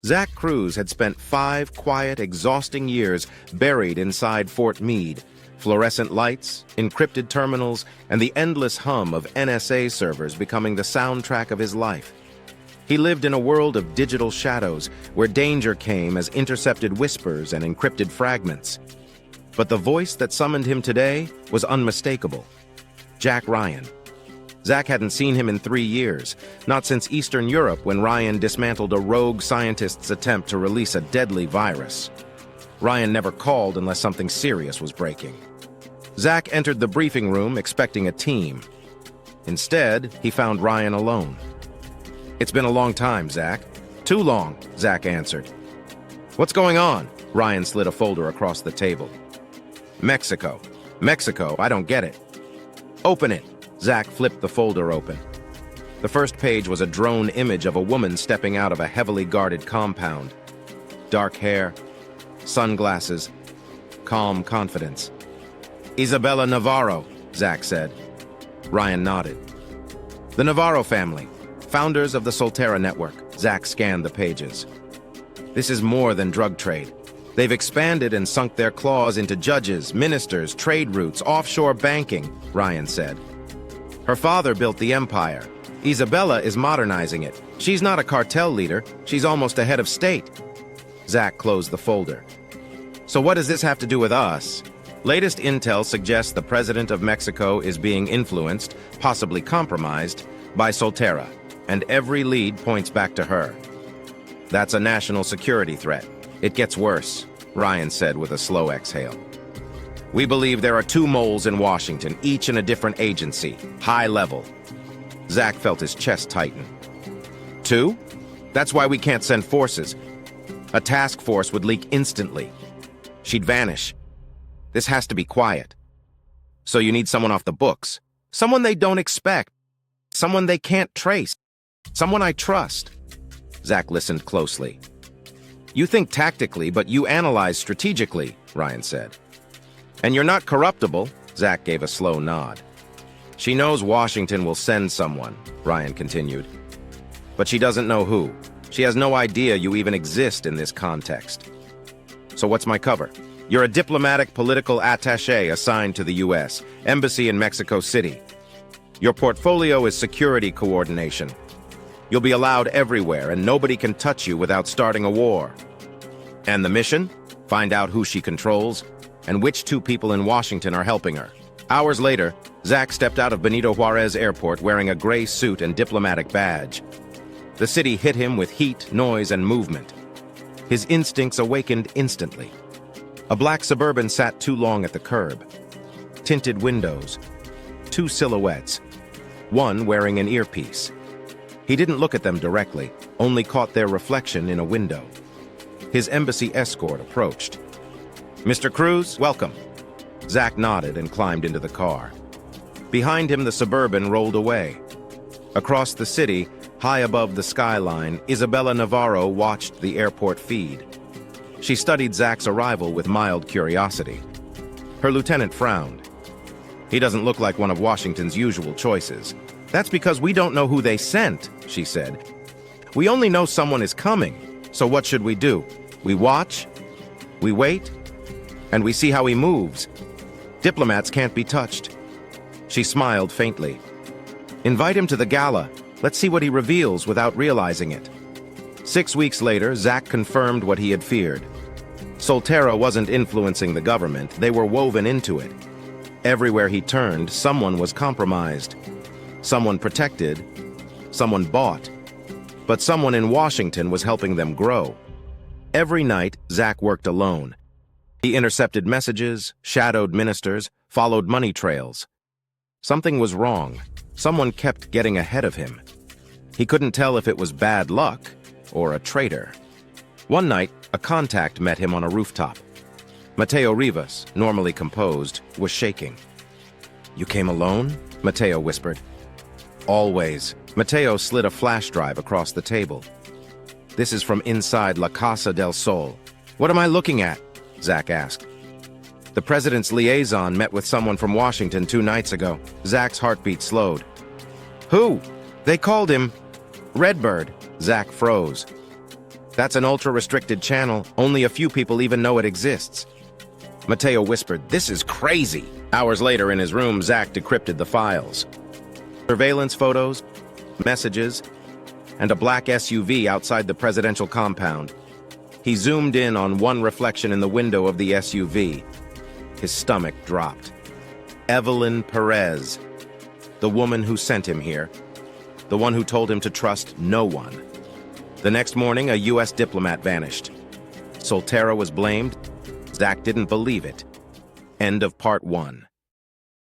Zach Cruz had spent 5 quiet, exhausting years buried inside Fort Meade. Fluorescent lights, encrypted terminals, and the endless hum of NSA servers becoming the soundtrack of his life. He lived in a world of digital shadows where danger came as intercepted whispers and encrypted fragments. But the voice that summoned him today was unmistakable. Jack Ryan. Zach hadn't seen him in 3 years, not since Eastern Europe when Ryan dismantled a rogue scientist's attempt to release a deadly virus. Ryan never called unless something serious was breaking. Zach entered the briefing room expecting a team. Instead, he found Ryan alone. "It's been a long time, Zach." "Too long," Zach answered. "What's going on?" Ryan slid a folder across the table. "Mexico. Mexico, I don't get it." "Open it." Zach flipped the folder open. The first page was a drone image of a woman stepping out of a heavily guarded compound. Dark hair, sunglasses, calm confidence. "Isabella Navarro," Zach said. Ryan nodded. "The Navarro family, founders of the Soltera network." Zach scanned the pages. "This is more than drug trade. They've expanded and sunk their claws into judges, ministers, trade routes, offshore banking," Ryan said. "Her father built the empire. Isabella is modernizing it. She's not a cartel leader. She's almost a head of state." Zach closed the folder. "So what does this have to do with us?" "Latest intel suggests the president of Mexico is being influenced, possibly compromised, by Soltera, and every lead points back to her. That's a national security threat. It gets worse," Ryan said with a slow exhale. "We believe there are 2 moles in Washington, each in a different agency, high level." Zach felt his chest tighten. 2? That's why we can't send forces. A task force would leak instantly. She'd vanish. This has to be quiet. So you need someone off the books. Someone they don't expect. Someone they can't trace. Someone I trust. Zach listened closely. "You think tactically, but you analyze strategically," Ryan said. "And you're not corruptible," Zach gave a slow nod. "She knows Washington will send someone," Ryan continued. "But she doesn't know who. She has no idea you even exist in this context. So what's my cover? You're a diplomatic political attaché assigned to the U.S. Embassy in Mexico City. Your portfolio is security coordination. You'll be allowed everywhere, and nobody can touch you without starting a war. And the mission? Find out who she controls, and which 2 people in Washington are helping her." Hours later, Zach stepped out of Benito Juarez Airport wearing a gray suit and diplomatic badge. The city hit him with heat, noise, and movement. His instincts awakened instantly. A black Suburban sat too long at the curb. Tinted windows. 2 silhouettes. One wearing an earpiece. He didn't look at them directly, only caught their reflection in a window. His embassy escort approached. "Mr. Cruz, welcome." Zach nodded and climbed into the car. Behind him, the Suburban rolled away. Across the city, high above the skyline, Isabella Navarro watched the airport feed. She studied Zach's arrival with mild curiosity. Her lieutenant frowned. "He doesn't look like one of Washington's usual choices." "That's because we don't know who they sent," she said. "We only know someone is coming. So what should we do? We watch, we wait, and we see how he moves. Diplomats can't be touched." She smiled faintly. "Invite him to the gala. Let's see what he reveals without realizing it." 6 weeks later, Zach confirmed what he had feared. Soltera wasn't influencing the government, they were woven into it. Everywhere he turned, someone was compromised. Someone protected, someone bought. But someone in Washington was helping them grow. Every night, Zach worked alone. He intercepted messages, shadowed ministers, followed money trails. Something was wrong. Someone kept getting ahead of him. He couldn't tell if it was bad luck or a traitor. One night, a contact met him on a rooftop. Mateo Rivas, normally composed, was shaking. "You came alone?" Mateo whispered. "Always." Mateo slid a flash drive across the table. "This is from inside La Casa del Sol." "What am I looking at?" Zach asked. "The president's liaison met with someone from Washington 2 nights ago." Zach's heartbeat slowed. "Who?" "They called him Redbird." Zach froze. That's an ultra-restricted channel. Only a few people even know it exists. Mateo whispered, "This is crazy." Hours later in his room, Zach decrypted the files. Surveillance photos, messages, and a black SUV outside the presidential compound. He zoomed in on one reflection in the window of the SUV. His stomach dropped. Evelyn Perez, the woman who sent him here, the one who told him to trust no one. The next morning, a U.S. diplomat vanished. Soltera was blamed. Zach didn't believe it. End of part 1.